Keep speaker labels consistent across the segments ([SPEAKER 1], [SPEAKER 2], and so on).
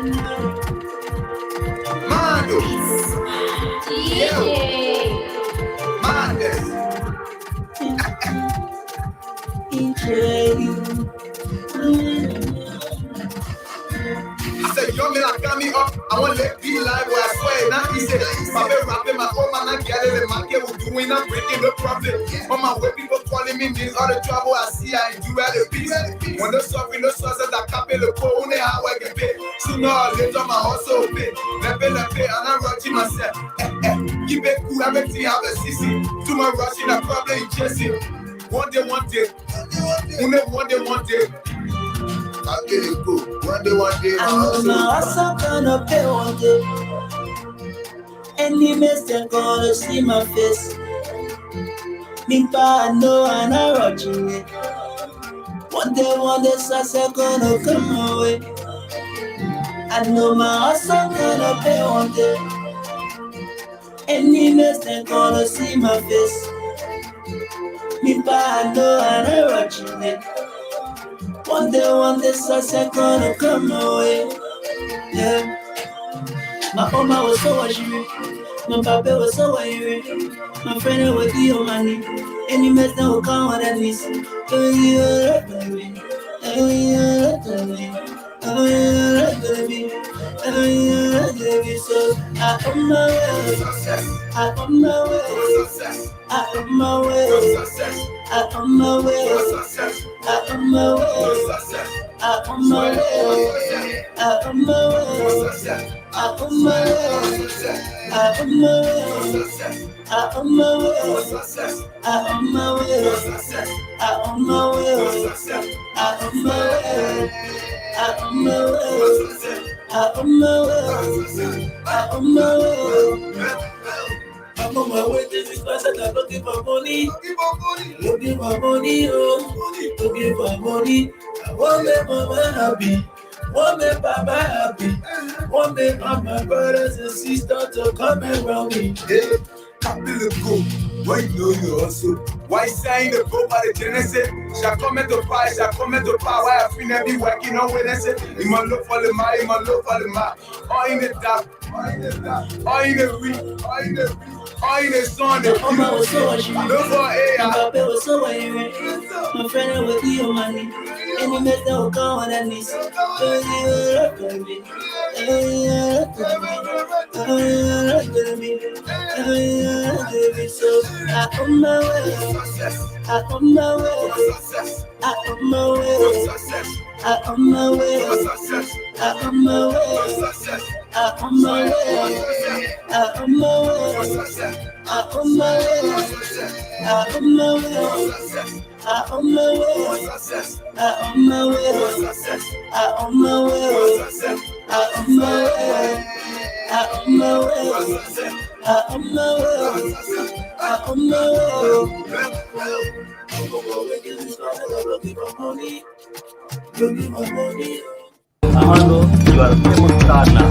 [SPEAKER 1] Mando. Madness. I said, young man, I got me up. I want to let be live where I swear. Now he said, my baby rapping, my old man, I get it. My kid was doing, I'm breaking the profit. On my way, people calling me names. All the trouble I see, I ain't do at the peace. When the suffering, the sources, I can't pay the poor, only how I can pay. Sooner or later, my hustle pay. Let pay, and I'm rushing myself. Keep it cool, everything have a CC. Too much rushing, I probably in Chesson. One day. I'll get it cool. One day.
[SPEAKER 2] I know my hustle gonna pay one day. Any mistake gonna see my face. Me pa know I'm not watching it. One day, success gonna come my way. I know my hustle gonna pay one day. Any mistake gonna see my face. Me pa know I'm not watching it. One day, success gonna come my way. Yeah. My mama was so worried. My papa was so worried. My friend was the money. Any mess that will come on that list. So I on my way. I on my way. I on my way. I on my way. I on my way. I on my way. I on my way. I on my way. I on my way. I on my way. I on my way. I on my way. I on my way. I on my way. I on my way. I on my way. I'm on my way to this place and I'm looking for money. Looking for money, oh. Looking for money. I want make mama happy. Want make papa happy. Want make all my brothers and sisters to come around me.
[SPEAKER 1] Yeah, happy to go. Why you know you also? Why saying the book by the Genesis? Shall come at the price, shall come at the power. Why I feel be working on with us? In my love for the man, in my love for the man. All in the dark, all in the dark, all in the week, all in the week. All in the sun, the
[SPEAKER 2] mama was so worried.
[SPEAKER 1] My
[SPEAKER 2] papa was so worried. My friend was the money. Any mess that will come on that list. So I on my way. I on my way. I on my way. I on my way. I on my way. I on my way. I on my way. I on my way. I on my way. I on my way. I on my way. I on my way. I on my way. I on my way. I on my way. I on my way. Looking for money. Looking for money.
[SPEAKER 3] Amando, you are a famous star now.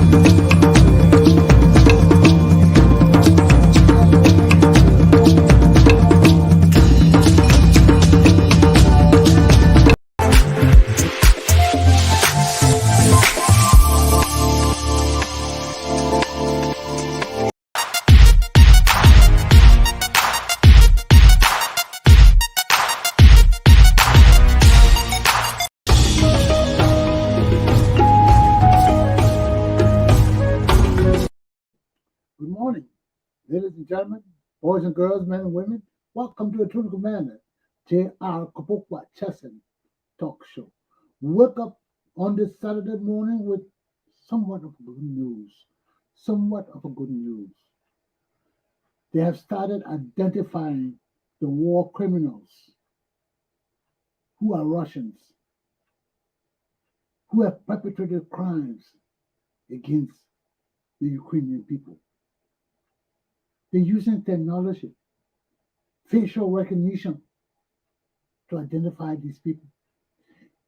[SPEAKER 4] Good morning, ladies and gentlemen, boys and girls, men and women. Welcome to the Truth Commander, Glapohkpa Chesson talk show. Wake up on this Saturday morning with somewhat of good news. They have started identifying the war criminals who are Russians, who have perpetrated crimes against the Ukrainian people. They're using technology, facial recognition to identify these people.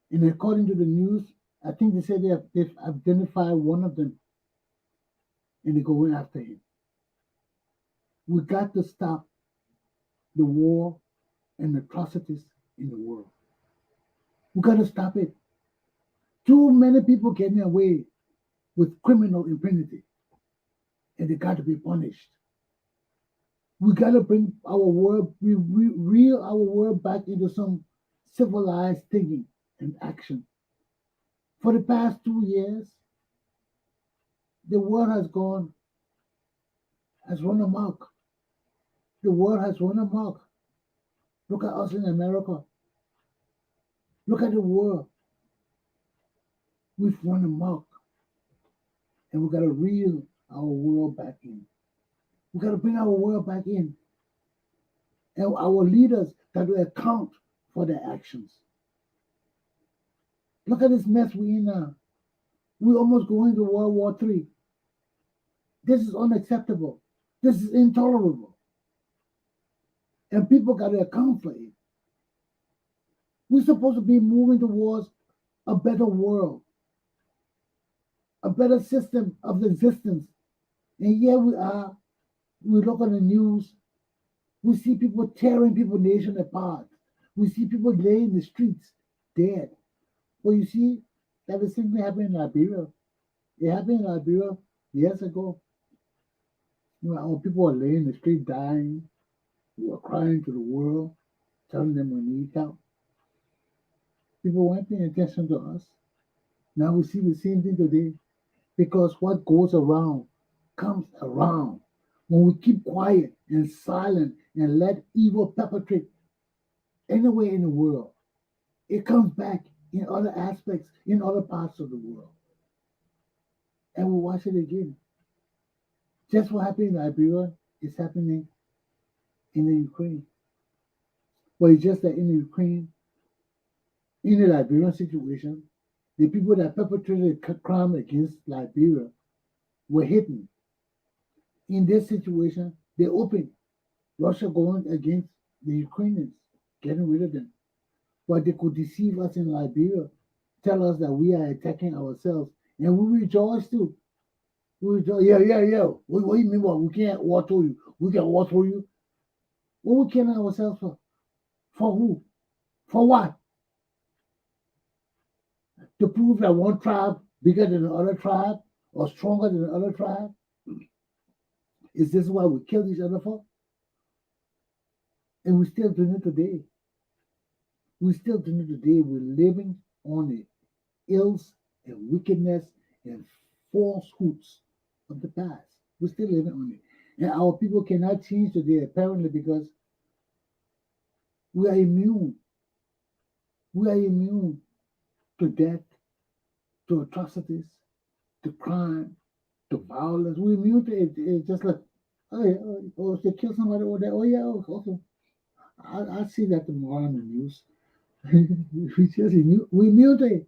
[SPEAKER 4] And according to the news, I think they say they've identified one of them and they're going after him. We got to stop the war and atrocities in the world. We got to stop it. Too many people getting away with criminal impunity, and they got to be punished. We got to bring our world, reel our world back into some civilized thinking and action. For the past 2 years, the world has run amok. The world has run amok. Look at us in America. Look at the world. We've run amok. And we got to reel our world back in. We got to bring our world back in. And our leaders got to account for their actions. Look at this mess we're in now. We're almost going to World War III. This is unacceptable. This is intolerable. And people got to account for it. We're supposed to be moving towards a better world, a better system of existence. And here we are. We look on the news. We see people tearing people's nation apart. We see people laying in the streets dead. Well, you see, that the same thing happened in Liberia. It happened in Liberia years ago. Our people were laying in the street dying. We were crying to the world, telling them we need help. People weren't paying attention to us. Now we see the same thing today. Because what goes around comes around. When we keep quiet and silent and let evil perpetrate anywhere in the world, it comes back in other aspects, in other parts of the world. And we watch it again. Just what happened in Liberia is happening in the Ukraine. But it's just that in the Ukraine, in the Liberian situation, the people that perpetrated crime against Liberia were hidden. In this situation, they open. Russia going against the Ukrainians, getting rid of them. But they could deceive us in Liberia, tell us that we are attacking ourselves. And we rejoice too. We rejoice, yeah. What do you mean? What? We can't war to you. We can war for you. What we killing ourselves for? For who? For what? To prove that one tribe bigger than the other tribe or stronger than the other tribe? Is this why we kill each other for? And we still doing it today. We still doing it today. We're living on the ills and wickedness and falsehoods of the past. We're still living on it. And our people cannot change today, apparently, because we are immune. We are immune to death, to atrocities, to crime, to violence. We're immune to it. It's just like, oh, if they kill somebody over there, oh yeah, okay. I see that tomorrow on the news. We just immune. We immune to it.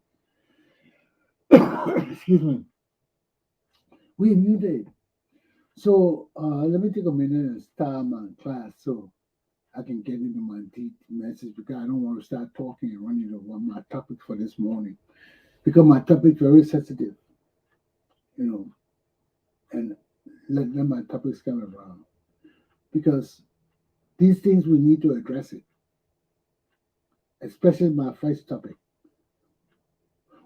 [SPEAKER 4] Excuse me. We immune to it. So let me take a minute and start my class so I can get into my deep message, because I don't want to start talking and running over my topic for this morning, because my topic is very sensitive, and let my topics come around, because these things we need to address it, especially my first topic.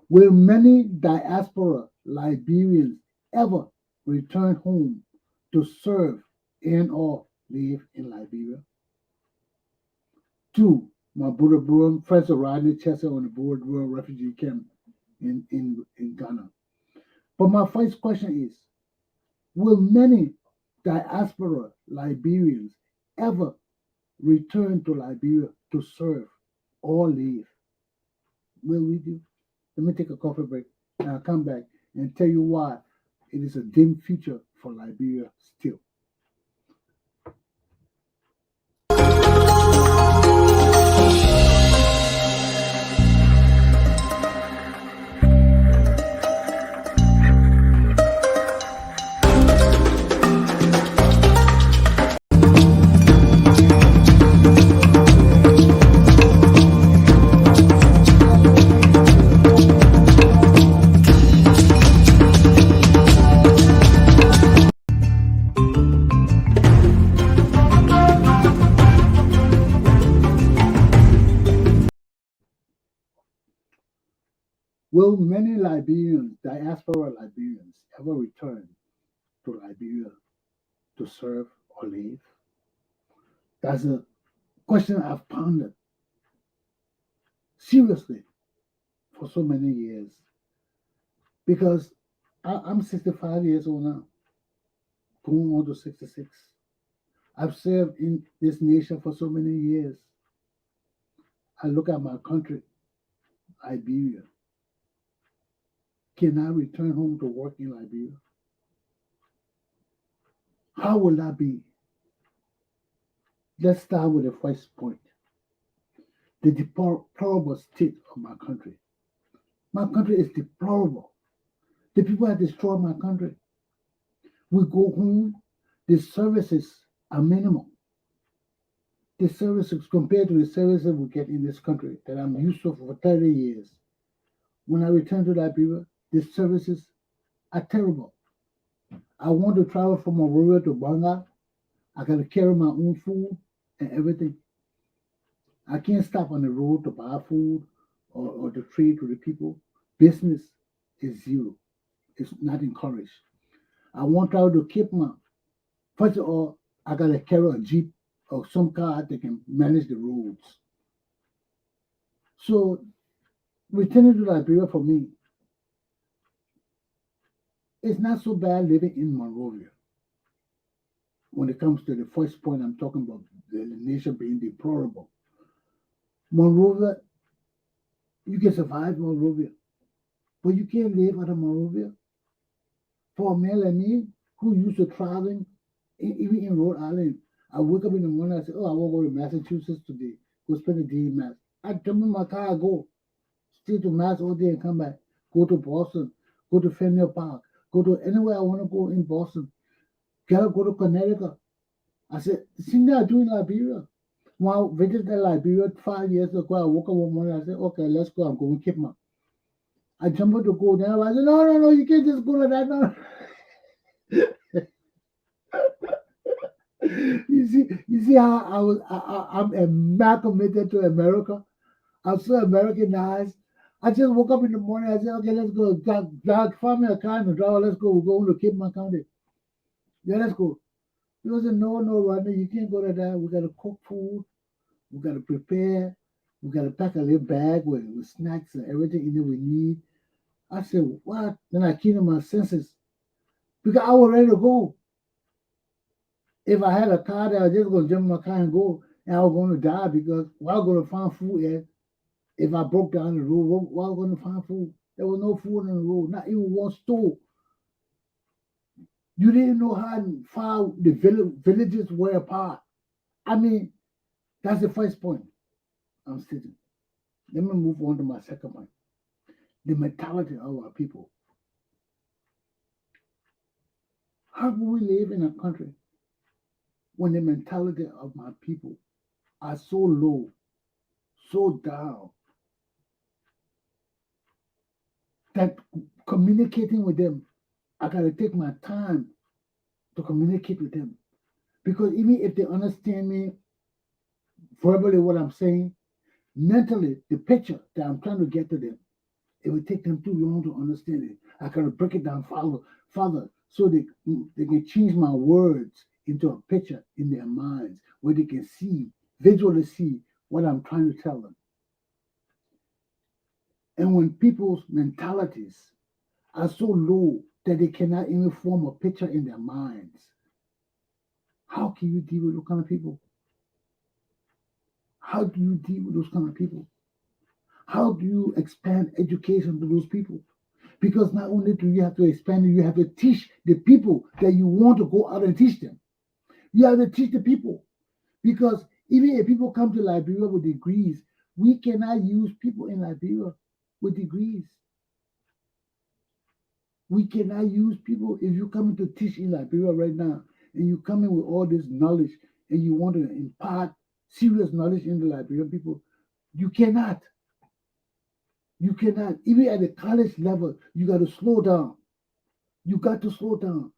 [SPEAKER 4] Will many diaspora Liberians ever return home to serve and or live in Liberia? 2, my Buduburam, Professor Rodney Chesson on the Buduburam refugee camp in Ghana. But my first question is, will many diaspora Liberians ever return to Liberia to serve or live? Will we do? Let me take a coffee break and I'll come back and tell you why it is a dim future for Liberia still. Will many Liberians, diaspora Liberians, ever return to Liberia to serve or live? That's a question I've pondered seriously for so many years because I'm 65 years old now, going on to 66. I've served in this nation for so many years. I look at my country, Liberia. Can I return home to work in Liberia? How will that be? Let's start with the first point. The deplorable state of my country. My country is deplorable. The people have destroyed my country. We go home, the services are minimal. The services compared to the services we get in this country that I'm used to for 30 years. When I return to Liberia, the services are terrible. I want to travel from Monrovia to Banga. I got to carry my own food and everything. I can't stop on the road to buy food or to trade to the people. Business is zero. It's not encouraged. I want to travel to Cape Town. First of all, I got to carry a Jeep or some car that can manage the roads. So returning to Liberia for me, it's not so bad living in Monrovia. When it comes to the first point I'm talking about, the nation being deplorable. Monrovia, you can survive Monrovia, but you can't live out of Monrovia. For a man like me, who used to traveling, even in Rhode Island, I wake up in the morning, I say, oh, I want to go to Massachusetts today, go spend a day in Mass. I jump in my car, I go, stay to Mass all day and come back, go to Boston, go to Fenway Park, go to anywhere I want to go in Boston, go to Connecticut. I said, same thing I do in Liberia. When I visited Liberia 5 years ago, I woke up one morning, I said, okay, let's go, I'm going to Cape Town. I jumped to go there, I said, no, you can't just go like that, no. You see how I'm amalgamated to America. I'm so Americanized. I just woke up in the morning. I said, okay, let's go. Find me a car and a driver. Let's go. We're going to Cape Town County. Yeah, let's go. He said, no, Rodney, you can't go to that. We got to cook food. We got to prepare. We got to pack a little bag with snacks and everything in there we need. I said, what? Then I came to my senses because I was ready to go. If I had a car there, I was just going to jump in my car and go, and I was going to die because where I was going to find food at if I broke down the road? Where I was going to find food? There was no food on the road, not even one store. You didn't know how far the villages were apart. I mean, that's the first point I'm stating. Let me move on to my second point. The mentality of our people. How do we live in a country when the mentality of my people are so low, so down, that communicating with them, I got to take my time to communicate with them. Because even if they understand me verbally what I'm saying, mentally, the picture that I'm trying to get to them, it would take them too long to understand it. I got to break it down further so they can change my words into a picture in their minds where they can visually see what I'm trying to tell them. And when people's mentalities are so low that they cannot even form a picture in their minds, how can you deal with those kind of people? How do you deal with those kind of people? How do you expand education to those people? Because not only do you have to expand it, you have to teach the people that you want to go out and teach them. You have to teach the people. Because even if people come to Liberia with degrees, we cannot use people in Liberia with degrees. We cannot use people. If you come to teach in Liberia right now, and you come in with all this knowledge, and you want to impart serious knowledge in the Liberian people, you cannot. You cannot. Even at the college level, you got to slow down. You got to slow down.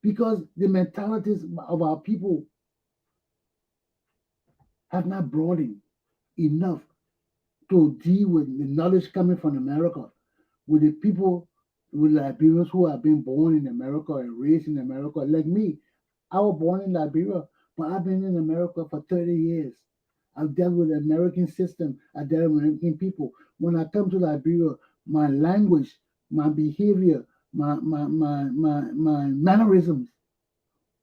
[SPEAKER 4] Because the mentalities of our people have not broadened enough to deal with the knowledge coming from America, with the people with Liberians who have been born in America and raised in America. Like me, I was born in Liberia, but I've been in America for 30 years. I've dealt with the American system. I dealt with American people. When I come to Liberia, my language, my behavior, my mannerisms,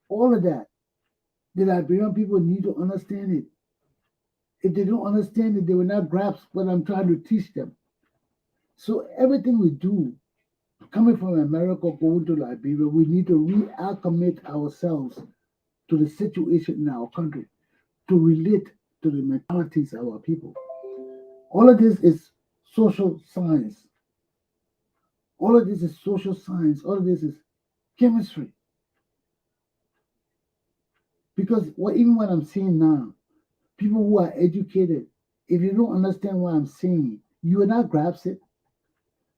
[SPEAKER 4] all of that, the Liberian people need to understand it. If they don't understand it, they will not grasp what I'm trying to teach them. So everything we do, coming from America, going to Liberia, we need to reacclimate ourselves to the situation in our country, to relate to the mentalities of our people. All of this is social science. All of this is social science. All of this is chemistry. Because even what I'm saying now, people who are educated, if you don't understand what I'm saying, you will not grasp it.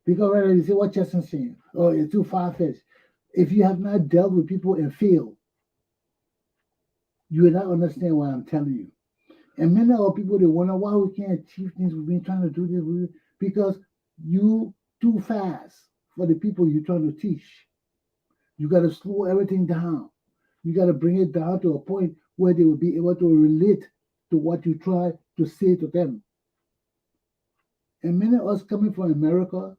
[SPEAKER 4] Because rather you say what Chesson's saying, oh, it's too far-fetched. If you have not dealt with people and failed, you will not understand what I'm telling you. And many of people, they wonder why we can't achieve things. We've been trying to do this because you too fast for the people you're trying to teach. You got to slow everything down. You got to bring it down to a point where they will be able to relate to what you try to say to them. And many of us coming from America,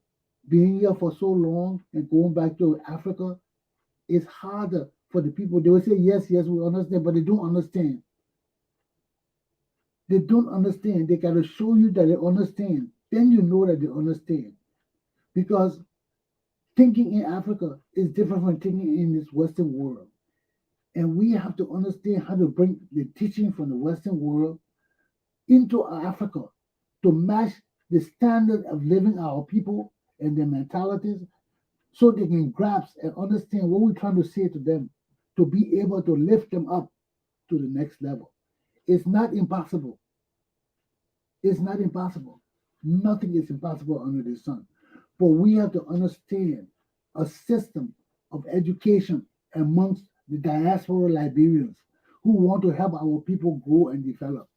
[SPEAKER 4] being here for so long and going back to Africa, it's harder for the people. They will say, yes, yes, we understand, but they don't understand. They don't understand. They got to show you that they understand. Then you know that they understand. Because thinking in Africa is different from thinking in this Western world. And we have to understand how to bring the teaching from the Western world into Africa to match the standard of living our people and their mentalities so they can grasp and understand what we're trying to say to them to be able to lift them up to the next level. It's not impossible. It's not impossible. Nothing is impossible under the sun. But we have to understand a system of education amongst the diaspora Liberians who want to help our people grow and develop.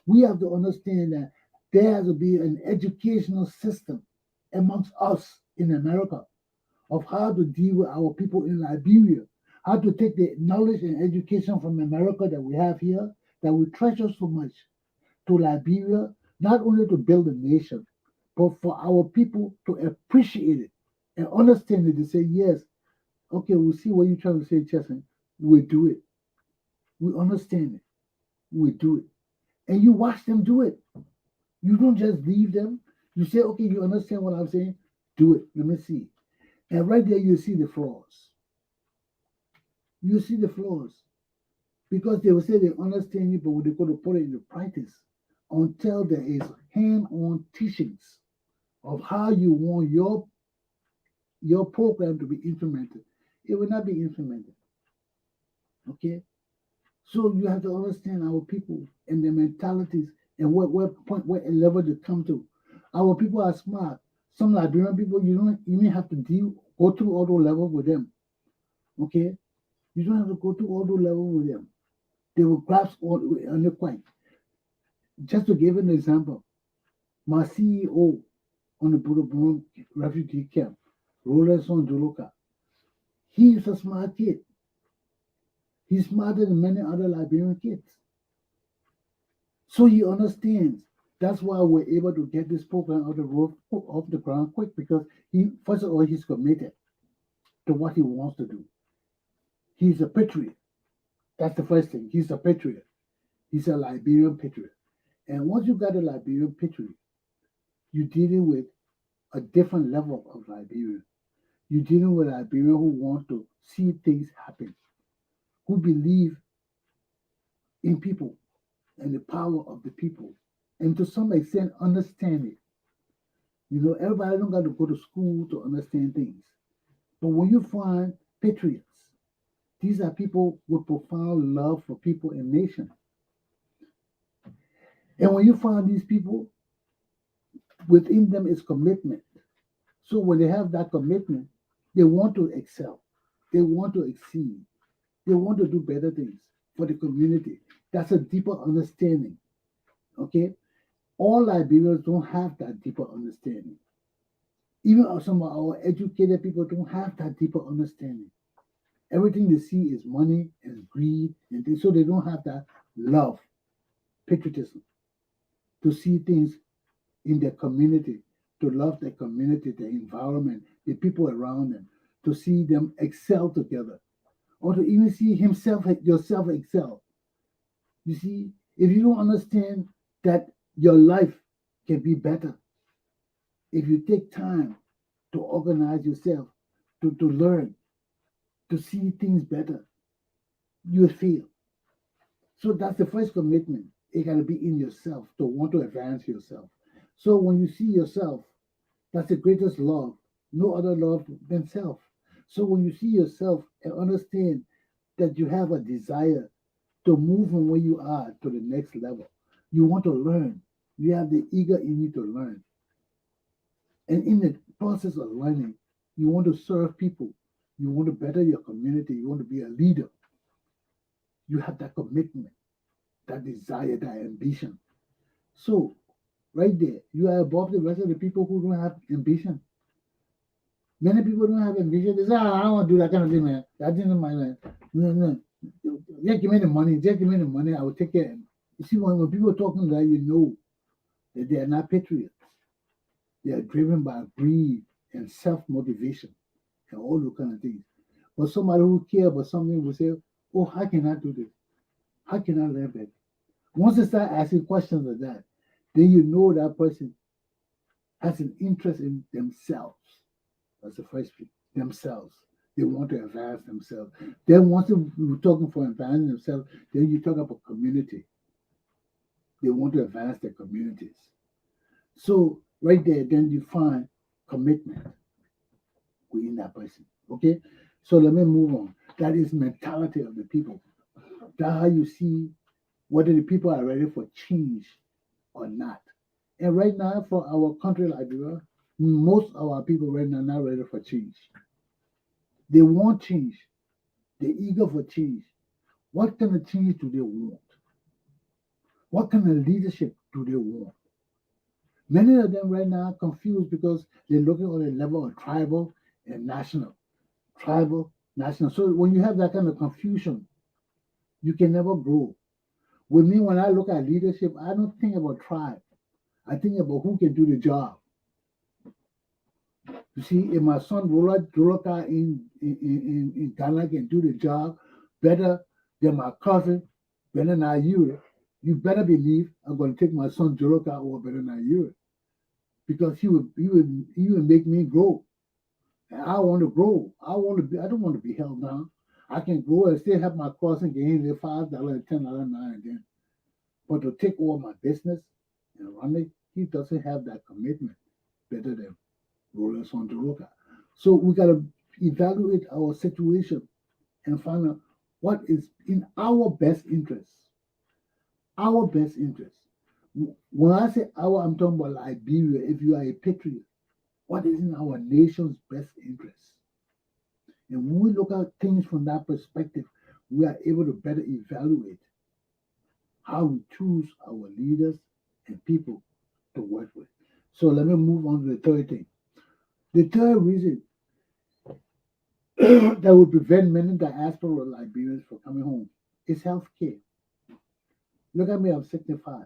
[SPEAKER 4] We have to understand that there has to be an educational system amongst us in America of how to deal with our people in Liberia, how to take the knowledge and education from America that we have here, that we treasure so much, to Liberia, not only to build a nation, but for our people to appreciate it and understand it, to say, yes, okay, we see what you're trying to say, Chesson. We do it. We understand it. We do it. And you watch them do it. You don't just leave them. You say, okay, you understand what I'm saying? Do it. Let me see. And right there, you see the flaws. You see the flaws. Because they will say they understand it, but when they go to put it into practice, until there is hand-on teachings of how you want your program to be implemented, it will not be implemented. Okay? So you have to understand our people and their mentalities and what level they come to. Our people are smart. Some Liberian people, you don't even have to go through all those levels with them. Okay? You don't have to go through all those levels with them. They will grasp on the point. Just to give an example, my CEO on the Buduburam refugee camp, Roleson Joloka, he's a smart kid. He's smarter than many other Liberian kids. So he understands. That's why we're able to get this program off the ground quick, because first of all, he's committed to what he wants to do. He's a patriot. That's the first thing. He's a patriot. He's a Liberian patriot. And once you got a Liberian patriot, you're dealing with a different level of Liberian. You're dealing with a Liberian who want to see things happen, who believe in people and the power of the people, and to some extent understand it. You know, everybody don't got to go to school to understand things. But when you find patriots, these are people with profound love for people and nation. And when you find these people, within them is commitment. So when they have that commitment, they want to excel. They want to exceed. They want to do better things for the community. That's a deeper understanding. Okay? All Liberians don't have that deeper understanding. Even some of our educated people don't have that deeper understanding. Everything they see is money and greed, and so they don't have that love, patriotism, to see things in their community, to love their community, their environment, the people around them, to see them excel together, or to even see yourself excel. You see, if you don't understand that your life can be better, if you take time to organize yourself, to learn, to see things better, you'll fail. So that's the first commitment. It got to be in yourself to want to advance yourself. So when you see yourself, that's the greatest love. No other love than self. So when you see yourself and understand that you have a desire to move from where you are to the next level, you want to learn. You have the eager in you to learn. And in the process of learning, you want to serve people. You want to better your community. You want to be a leader. You have that commitment, that desire, that ambition. So, right there, you are above the rest of the people who don't have ambition. Many people don't have ambition. They say, I don't want to do that kind of thing, man. That isn't my man. No, no. Just give me the money. Just give me the money. I will take care. You see, when people are talking like that, you know that they are not patriots. They are driven by greed and self-motivation and all those kind of things. But somebody who cares about something will say, oh, how can I do this? How can I live it? Once they start asking questions like that, then you know that person has an interest in themselves. That's the first thing, themselves. They want to advance themselves. Then once you're talking for advancing themselves, then you talk about community. They want to advance their communities. So right there, then you find commitment within that person. Okay? So let me move on. That is mentality of the people. That's how you see whether the people are ready for change or not. And right now, for our country, Liberia, most of our people right now are not ready for change. They want change. They're eager for change. What kind of change do they want? What kind of leadership do they want? Many of them right now are confused because they're looking on the level of tribal and national. Tribal, national. So when you have that kind of confusion, you can never grow. With me, when I look at leadership, I don't think about tribe. I think about who can do the job. You see, if my son Joloka in Ghana can do the job better than my cousin, better than you better believe I'm going to take my son Joloka over better than you, because he would make me grow. And I want to grow. I don't want to be held down. I can grow and still have my cousin getting the $5 and $10 now and then. But to take over my business and run it, he doesn't have that commitment better than Roland Sonjoroka. So we got to evaluate our situation and find out what is in our best interest. Our best interest. When I say our, I'm talking about Liberia. If you are a patriot, what is in our nation's best interest? And when we look at things from that perspective, we are able to better evaluate how we choose our leaders and people to work with. So let me move on to the third thing. The third reason that would prevent many diaspora Liberians from coming home is health care. Look at me, I'm 65.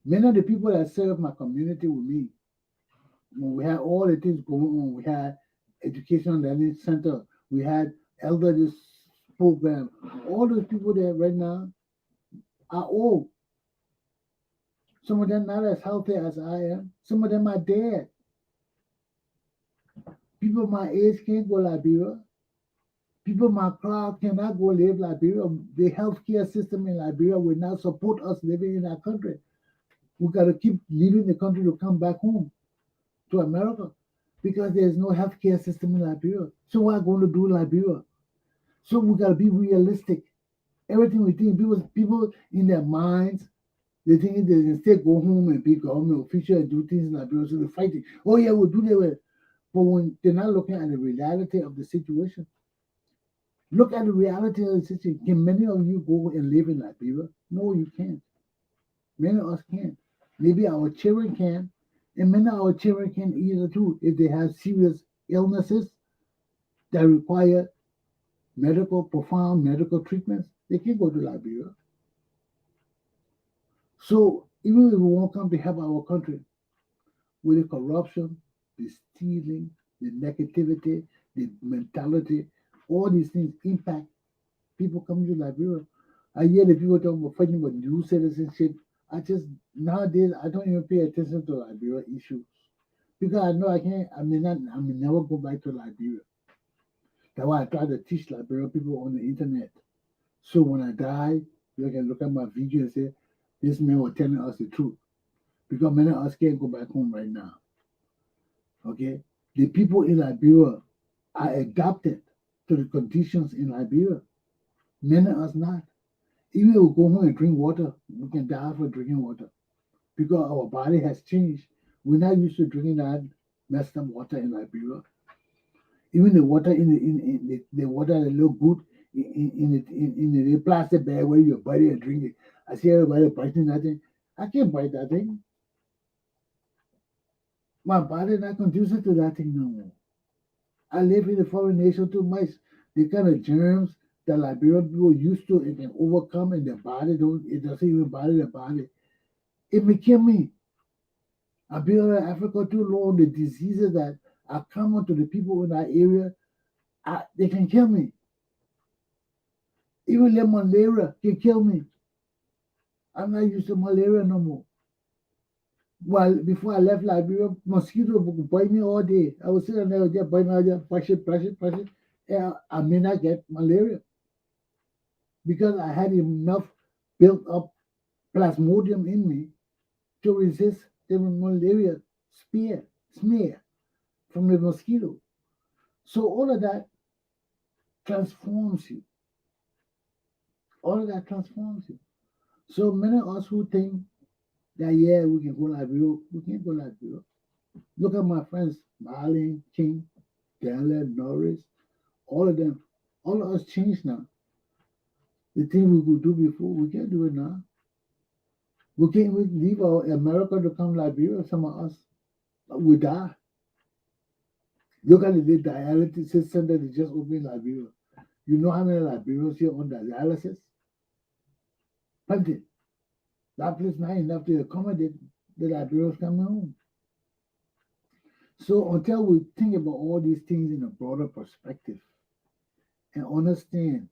[SPEAKER 4] Many of the people that serve my community with me, when we had all the things going on, we had education learning center, we had elderly program. All those people there right now are old. Some of them not as healthy as I am. Some of them are dead. People my age can't go Liberia. People my crowd cannot go live Liberia. The healthcare system in Liberia will not support us living in our country. We got to keep leaving the country to come back home to America because there's no healthcare system in Liberia. So what are we going to do in Liberia? So we got to be realistic. Everything we think, people in their minds, they think they can still go home and be government official and do things in Liberia. So they're fighting. Oh yeah, we'll do that. But when they're not looking at the reality of the situation, look at the reality of the situation. Can many of you go and live in Liberia? No, you can't. Many of us can't. Maybe our children can, And many of our children can either too if they have serious illnesses that require profound medical treatments. They can go to Liberia. So even if we won't come to help our country with the corruption, the stealing, the negativity, the mentality, all these things impact people coming to Liberia. I hear the people talking about fighting about dual citizenship. Nowadays I don't even pay attention to Liberia issues because I know I may never go back to Liberia. That's why I try to teach Liberian people on the internet. So when I die, you can look at my video and say, this man was telling us the truth. Because many of us can't go back home right now. Okay? The people in Liberia are adapted to the conditions in Liberia. Many of us not. Even if we go home and drink water, we can die for drinking water. Because our body has changed. We're not used to drinking that messed up water in Liberia. Even the water in the water that look good in the plastic bag where you buy it and drink it. I see everybody biting that thing. I can't bite that thing. My body not conducive to that thing no more. I live in a foreign nation too much. The kind of germs that Liberian people used to and can overcome in their body, it doesn't even bother their body. It may kill me. I've been in Africa too long. The diseases that are common to the people in that area, they can kill me. Even the malaria can kill me. I'm not used to malaria no more. Well, before I left Liberia, mosquitoes would bite me all day. I was sitting there, just bite me, just brush it, and I may not get malaria because I had enough built up plasmodium in me to resist the malaria smear from the mosquito. So all of that transforms you. All of that transforms you. So many of us who think that, yeah, we can go Liberia, we can't go Liberia. Look at my friends, Marlene, King, Daniel, Norris, all of them. All of us changed now. The thing we could do before, we can't do it now. We can't leave our America to come Liberia, some of us. We die. Look at the dialysis center that just opened in Liberia. You know how many Liberians here on dialysis? Plenty. That place not enough to accommodate the Liberians coming home. So until we think about all these things in a broader perspective and understand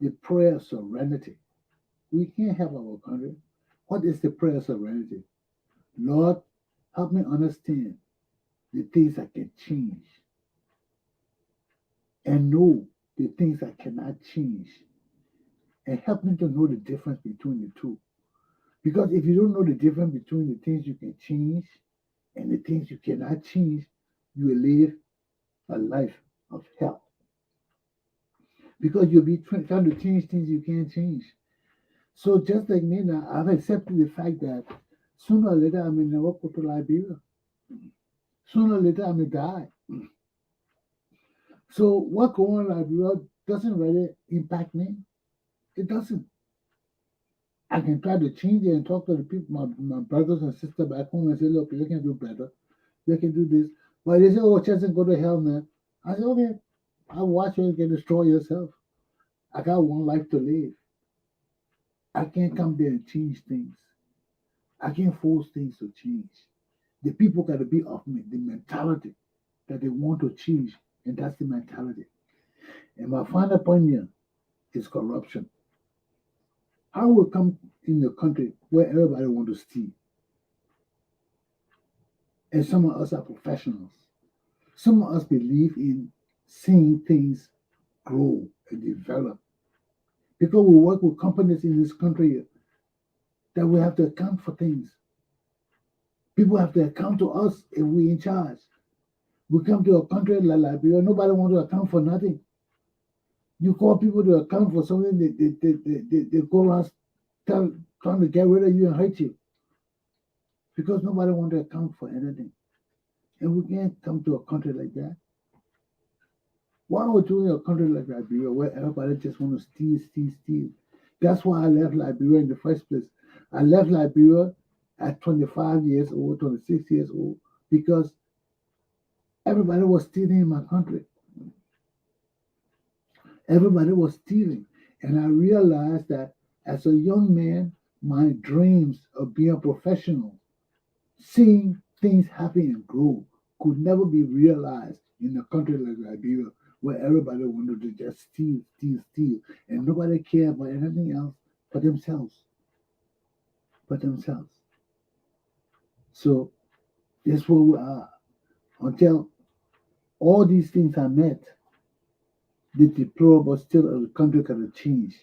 [SPEAKER 4] the prayer of serenity, we can't help our country. What is the prayer of serenity? Lord, help me understand the things I can change and know the things I cannot change, and help me to know the difference between the two. Because if you don't know the difference between the things you can change and the things you cannot change, you will live a life of hell. Because you'll be trying to change things you can't change. So just like me now, I've accepted the fact that sooner or later I may never go to Liberia. Sooner or later I may die. So what going on in Liberia doesn't really impact me. It doesn't. I can try to change it and talk to the people, my brothers and sisters back home and say, look, they can do better. They can do this. But they say, oh, Chesson, go to hell, man. I say, okay, I'll watch you get destroy yourself. I got one life to live. I can't come there and change things. I can't force things to change. The people got to be of me, the mentality that they want to change, and that's the mentality. And my final point here is corruption. How will come in a country where everybody want to steal? And some of us are professionals. Some of us believe in seeing things grow and develop. Because we work with companies in this country that we have to account for things. People have to account to us if we're in charge. We come to a country like Liberia, nobody wants to account for nothing. You call people to account for something, they go around trying to get rid of you and hurt you. Because nobody wants to account for anything. And we can't come to a country like that. Why are we doing a country like Liberia where everybody just want to steal? That's why I left Liberia in the first place. I left Liberia at 25 years old, 26 years old, because everybody was stealing in my country. Everybody was stealing. And I realized that as a young man, my dreams of being a professional, seeing things happen and grow, could never be realized in a country like Liberia, where everybody wanted to just steal, steal, steal, and nobody cared about anything else but themselves. But themselves. So that's where we are. Until all these things are met, the deplorable state of the country gotta change.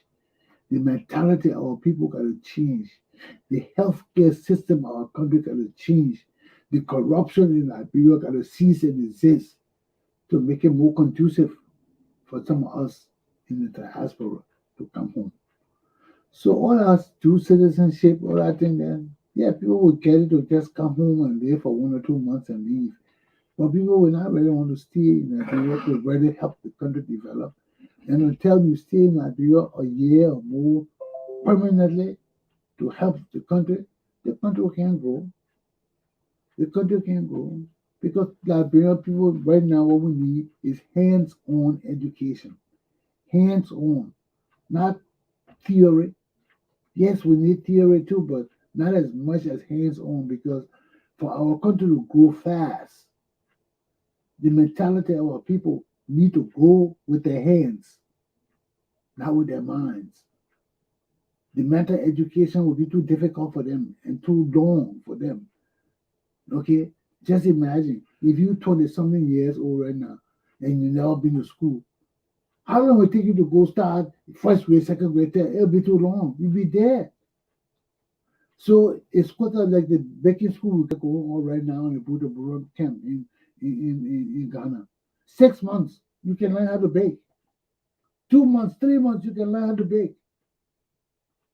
[SPEAKER 4] The mentality of our people gotta change. The healthcare system of our country gotta change. The corruption in Liberia gotta cease and desist to make it more conducive for some of us in the diaspora to come home. So all us do citizenship, all that thing then, yeah, people will get it to just come home and live for 1 or 2 months and leave. But people will not really want to stay in Liberia to really help the country develop. And until you stay in Liberia a year or more permanently to help the country can't grow. The country can't grow. Because Liberian people right now, what we need is hands-on education. Hands-on, not theory. Yes, we need theory too, but not as much as hands-on, because for our country to grow fast, the mentality of our people need to grow with their hands, not with their minds. The mental education will be too difficult for them and too long for them. Okay? Just imagine if you're 20 something years old right now and you've never been to school, how long will it take you to go start first grade, second grade, third? It'll be too long. You'll be there. So it's quite like the baking school that's going on right now in the Buduburam camp in Ghana. 6 months, you can learn how to bake. 2 months, 3 months, you can learn how to bake.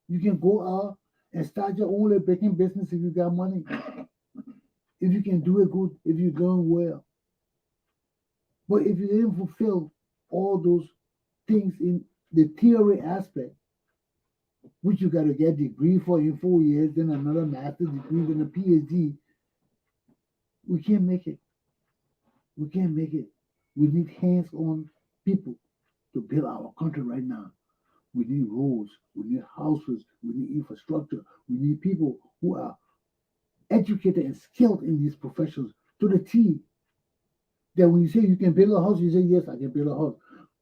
[SPEAKER 4] You can go out and start your own baking business if you got money. If you can do it good, if you're doing well. But if you didn't fulfill all those things in the theory aspect, which you got to get a degree for in 4 years, then another master's degree, then a PhD, we can't make it. We can't make it. We need hands-on people to build our country right now. We need roads, we need houses, we need infrastructure, we need people who are educated and skilled in these professions to the T. That when you say you can build a house, you say, yes, I can build a house.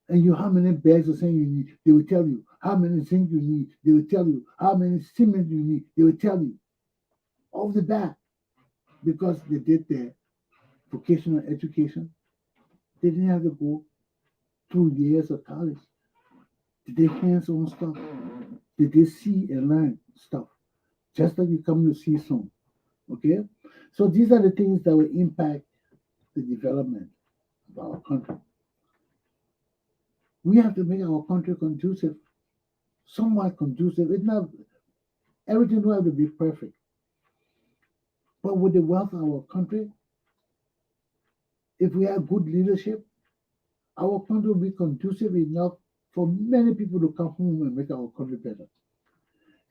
[SPEAKER 4] And you how many bags of sand you need, they will tell you. How many zinc you need, they will tell you. How many cement you need, they will tell you. Off the bat. Because they did their vocational education. They didn't have to go through years of college. Did they hands-on stuff? Did they see and learn stuff? Just like you come to see soon. Okay? So these are the things that will impact the development of our country. We have to make our country conducive, somewhat conducive. It's not everything don't have to be perfect. But with the wealth of our country, if we have good leadership, our country will be conducive enough for many people to come home and make our country better.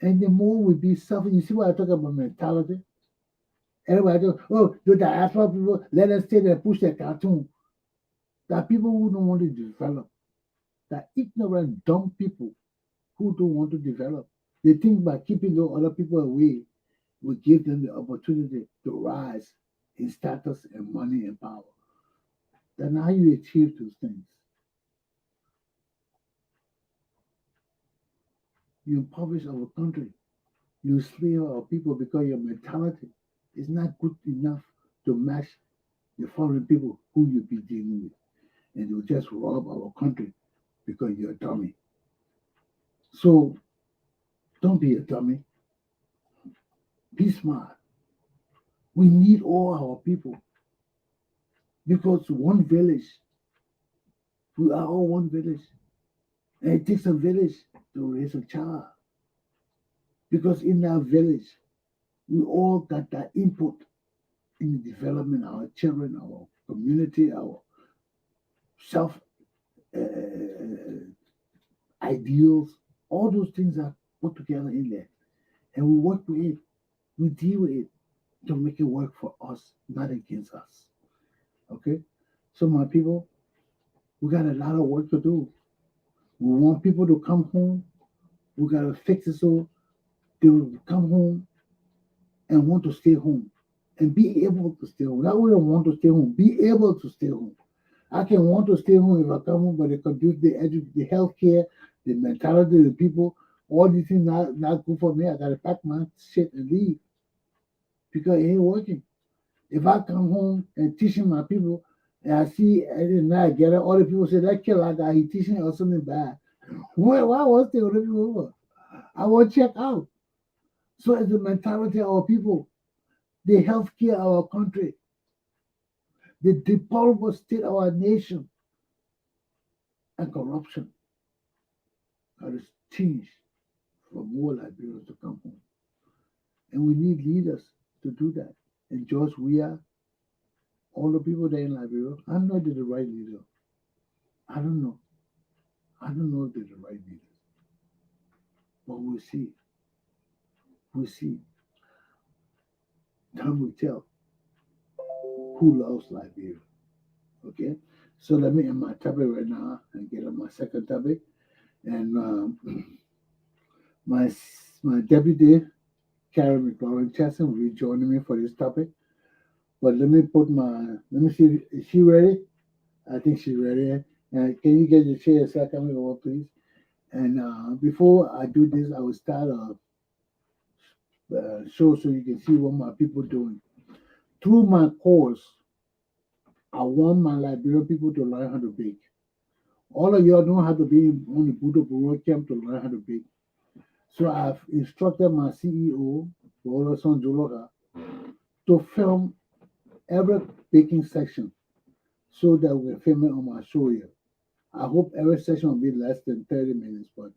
[SPEAKER 4] And the more we be suffering, you see what I talk about mentality? Everybody goes, oh, the diaspora people, let us stay there and push their cartoon. There are people who don't want to develop. There are ignorant, dumb people who don't want to develop. They think by keeping those other people away will give them the opportunity to rise in status and money and power. Then how you achieve those things? You impoverish our country. You slave our people because your mentality is not good enough to match the foreign people who you be dealing with. And you just rob our country because you're a dummy. So don't be a dummy. Be smart. We need all our people because one village, we are all one village. And it takes a village to raise a child. Because in that village, we all got that input in the development of our children, our community, our self ideals. All those things are put together in there. And we work with it. We deal with it. to make it work for us, not against us. Okay? So my people, we got a lot of work to do. We want people to come home. We gotta fix it so they will come home and want to stay home and be able to stay home. Not only want to stay home, be able to stay home. I can want to stay home if I come home, but they conduce the healthcare, the mentality of the people, all these things not good for me. I gotta pack my shit and leave because it ain't working. If I come home and teaching my people, and I see and then I get it, all the people say that killer guy he teaching us something bad. Why was the other people over? I will check out. So it's the mentality of our people, the healthcare of our country, the deplorable state of our nation, and corruption that is changed for more Liberians to come home. And we need leaders to do that. And George, we are all the people there in Liberia. I know they're the right leader. I don't know. I don't know if they're the right leaders. But we'll see. We'll see. Time will tell who loves Liberia. Okay? So let me end my topic right now and get on my second topic. And my deputy, Karen McLaurin Chesson, will be joining me for this topic. But let me see, is she ready? I think she's ready. Can you get your chair a second over, please? And before I do this, I will start a show so you can see what my people doing. Through my course, I want my Liberian people to learn how to bake. All of y'all don't have to be on the Buduburam camp to learn how to bake. So I've instructed my CEO, Son Jologa, to film every baking section so that we can film it on my show here. I hope every session will be less than 30 minutes, but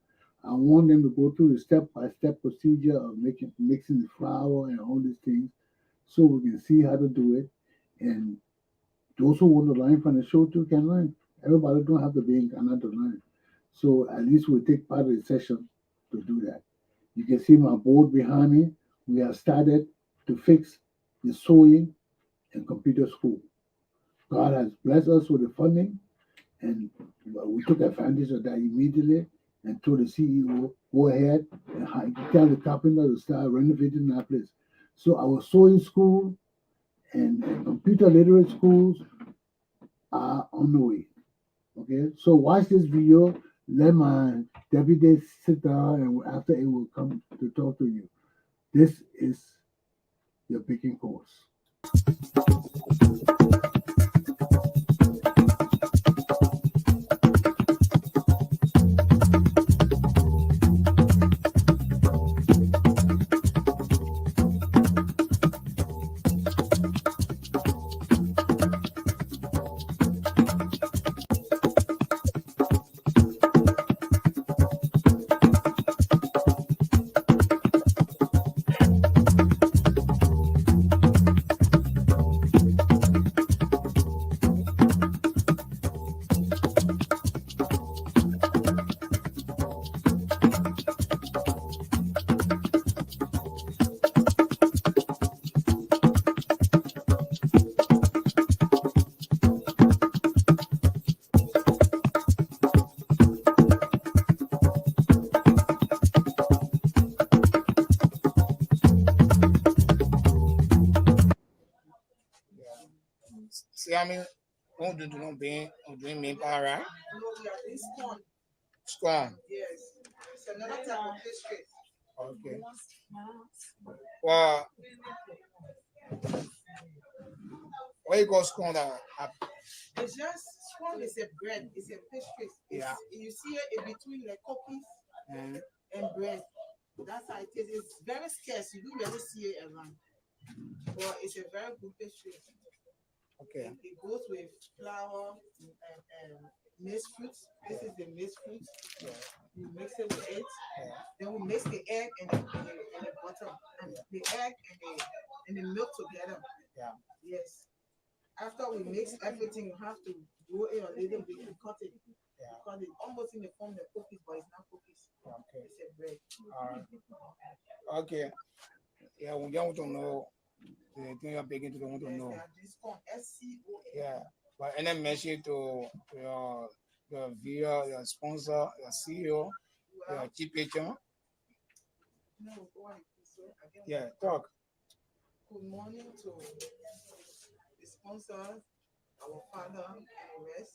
[SPEAKER 4] I want them to go through the step-by-step procedure of mixing the flour and all these things so we can see how to do it. And those who want to learn from the show too can learn. Everybody don't have to be in Ghana to learn. So at least we'll take part of the session to do that. You can see my board behind me. We have started to fix the sewing and computer school. God has blessed us with the funding, and we took advantage of that immediately and told the CEO, go ahead and tell the carpenter to start renovating that place. So our sewing school and computer literate schools are on the way. Okay, so watch this video. Let my deputy sit down, and after it will come to talk to you. This is your baking course.
[SPEAKER 5] See, I mean, don't do no being doing me para. Scone.
[SPEAKER 1] Yes. It's another type of pastry.
[SPEAKER 5] Okay. Well, what you call scone that?
[SPEAKER 1] It's just scone is a bread. It's a pastry.
[SPEAKER 5] Yeah.
[SPEAKER 1] You see it in between like cookies and bread. That's how it is. It's very scarce. You don't really see it around. But it's a very good pastry.
[SPEAKER 5] Okay.
[SPEAKER 1] It goes with flour and maize fruits. This is the maize fruits.
[SPEAKER 5] Yeah.
[SPEAKER 1] You mix it with it.
[SPEAKER 5] Yeah.
[SPEAKER 1] Then we mix the egg and the butter, and the egg and the milk together.
[SPEAKER 5] Yeah.
[SPEAKER 1] Yes. After we mix everything, you have to roll it a little bit and cut it.
[SPEAKER 5] Yeah.
[SPEAKER 1] Because it's almost in the form of cookies, but it's not cookies.
[SPEAKER 5] Okay.
[SPEAKER 1] It's a bread.
[SPEAKER 5] All right. Okay. Yeah, we don't know the thing you're beginning to want to know.
[SPEAKER 2] SCON.
[SPEAKER 5] Yeah, but any message to your viewer, your sponsor, your CEO, your chief patron.
[SPEAKER 2] No, go on, so again.
[SPEAKER 5] Yeah, talk.
[SPEAKER 2] Good morning to the sponsors, our father, and the rest.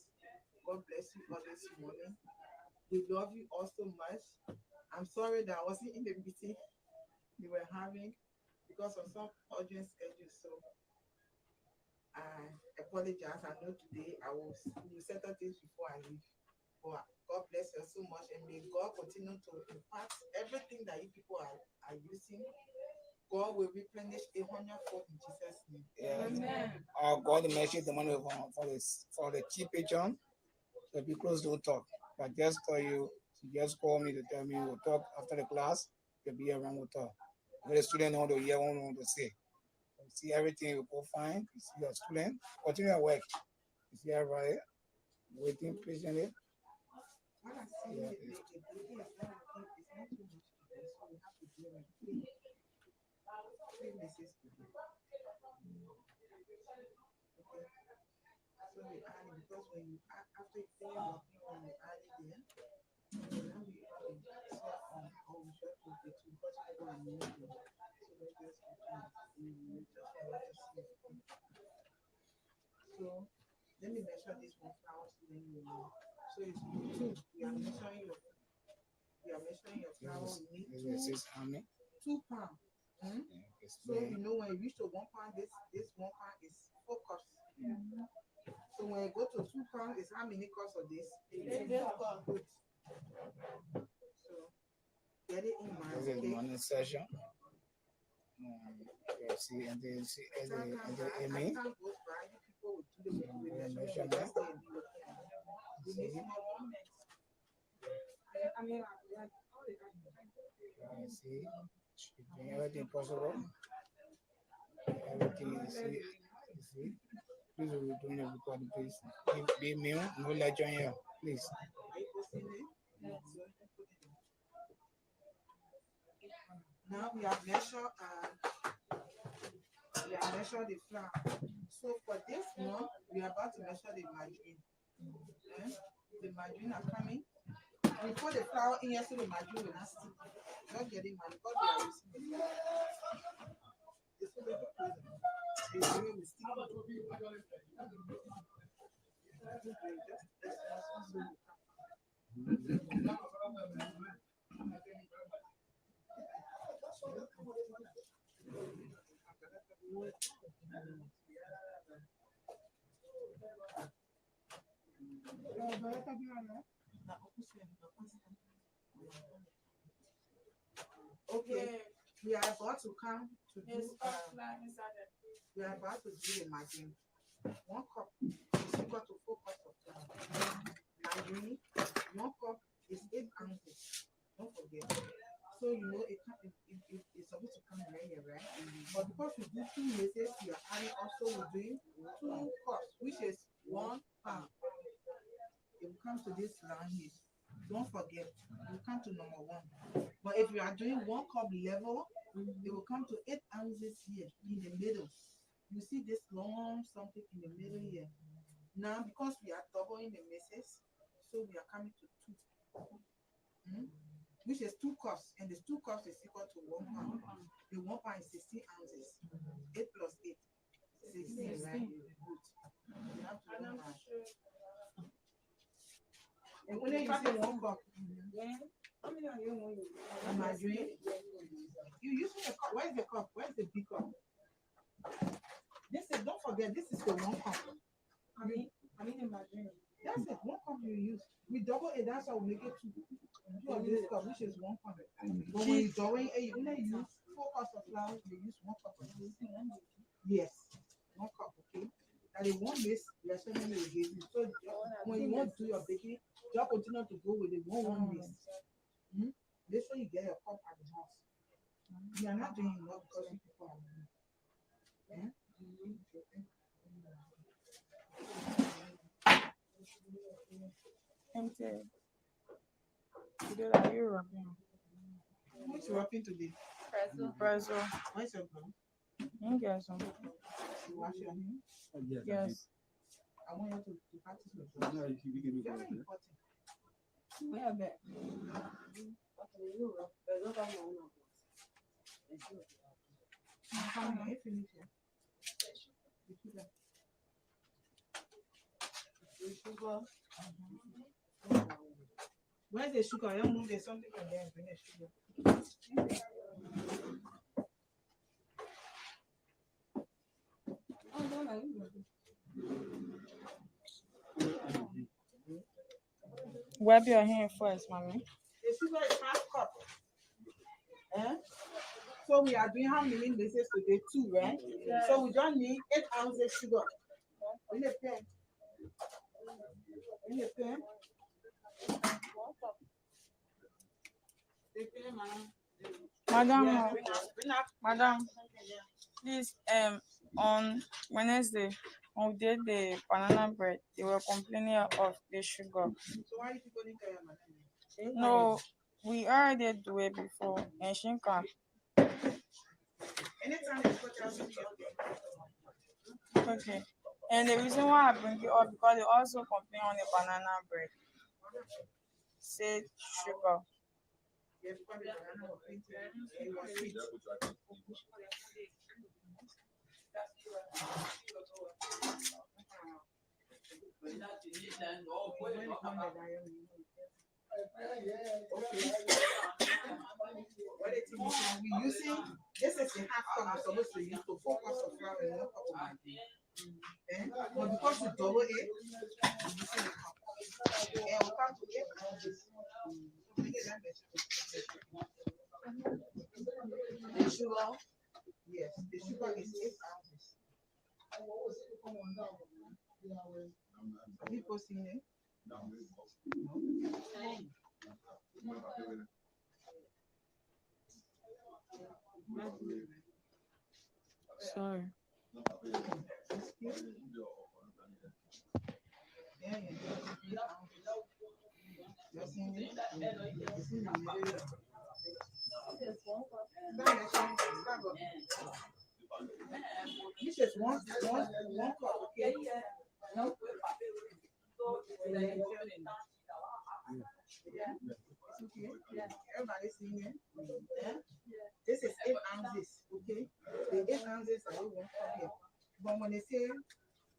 [SPEAKER 2] God bless you for this morning. We love you all so much. I'm sorry that I wasn't in the meeting we were having because of some urgent schedule. So I apologize. I know today we will settle things before I leave. But God bless you so much, and may God continue to impart everything that you people are using. God will replenish 100-fold in Jesus' name.
[SPEAKER 5] Yeah. Amen. God message the money for the chief patron. The people don't talk. But just tell you, just call me to tell me we'll talk after the class. You'll be around, we'll talk. Let the student know to hear what we want to say. You see everything will go fine. You see your student, continue your work. You see everybody waiting patiently.
[SPEAKER 2] What I see, the building is not too much to do, so we have to do it. Three messages to do. Okay. So we add it because when you after you finish working, when you add it there, now we swap on or we short to the two because people are new. So let's just just want to see. So let me measure this one flower so then you know. So it's two. We are measuring your flour. We need 2 pounds. So you know when you reach to 1 pound, this 1 pound is 4 cups. So when you go to 2 pounds, it's how many cups of this? 8 cups. Good. So get it in mind.
[SPEAKER 5] This is morning session. See, and then see, and then Amy.
[SPEAKER 2] People will do the measurement. We need more moments. I mean,
[SPEAKER 5] see, doing everything possible. Everything you see. Please, we're doing it recording, please. Be me, no lecture here, please.
[SPEAKER 2] Now we have measured the flour. So for this one, we are about to measure the margarine. The margarine are coming. We put the flour in here so the margarine will not stick. Not getting money, but we are using the flour. This will be the margarine will stick. Okay, we are about to come to do we are about to do the margarine. 1 cup is equal to 4 cups of flour. Margarine, 1 cup is 8 ounces. Don't forget. So you know it's supposed to come right here, right? But because we do 2 mixes, we are adding also we're doing 2 cups, which is 1 pound. It will come to this line here. Don't forget, we come to number 1. But if you are doing 1 cup level, it will come to 8 ounces here in the middle. You see this long something in the middle here. Now, because we are doubling the mixes, so we are coming to 2. Which is 2 cups, and this 2 cups is equal to 1 pound. The 1 pound is 16 ounces. 8 plus 8, 16, right? Good. You have to know that. And when you say 1 cup, margarine, you use a cup. Where's the cup? Where's the big cup? This is, don't forget, this is the 1 cup. I mean the margarine. That's it, 1 cup you use. We double it, that's how we make it 2. For this cup, which is 1 cup. But when you're doing it, you only use 4 cups of flour, you use 1 cup of this. Yes, 1 cup, okay? And the 1 mix, we are sending you again. So when you want to do your baking, just continue to go with the 1 mix. Make sure you get a cup at the house. We are not doing enough because you people are money.
[SPEAKER 6] Empty. Today, are you rubbing?
[SPEAKER 2] Who's rubbing today?
[SPEAKER 6] Preso.
[SPEAKER 2] Where's your gun?
[SPEAKER 6] You get some.
[SPEAKER 7] You wash your hands.
[SPEAKER 6] Yes.
[SPEAKER 7] I want you to practice with that. Very important.
[SPEAKER 2] Where back?
[SPEAKER 7] Where's the sugar? I don't move there's something from there. Bring the sugar.
[SPEAKER 6] Wipe your hand first, mommy.
[SPEAKER 7] The sugar is half cup. Eh? So we are doing how many mixes today? 2, right? Yeah. So we don't need 8 ounces sugar. In a pen. In a pen.
[SPEAKER 6] Madam, please, on Wednesday, when we did the banana bread, they were complaining of the sugar.
[SPEAKER 7] So why you people need to have
[SPEAKER 6] No, we already do it before, and she can.
[SPEAKER 7] anytime you put out
[SPEAKER 6] Okay. And the reason why I bring it up because they also complain on the banana bread. Say sugar.
[SPEAKER 7] What it is we using this is the half cup we're supposed to use to 4 cups of flour and 1 cup of milk. But because we double it, we're using a cup. And we come to 8 ounces. The sugar, yes, the sugar is 8 ounces. Have you posting it?
[SPEAKER 6] Sorry.
[SPEAKER 7] This is one cup, okay? No. Okay. Everybody seeing it? Yeah. This is 8 ounces, okay? The 8 ounces are 1 cup here. But when they say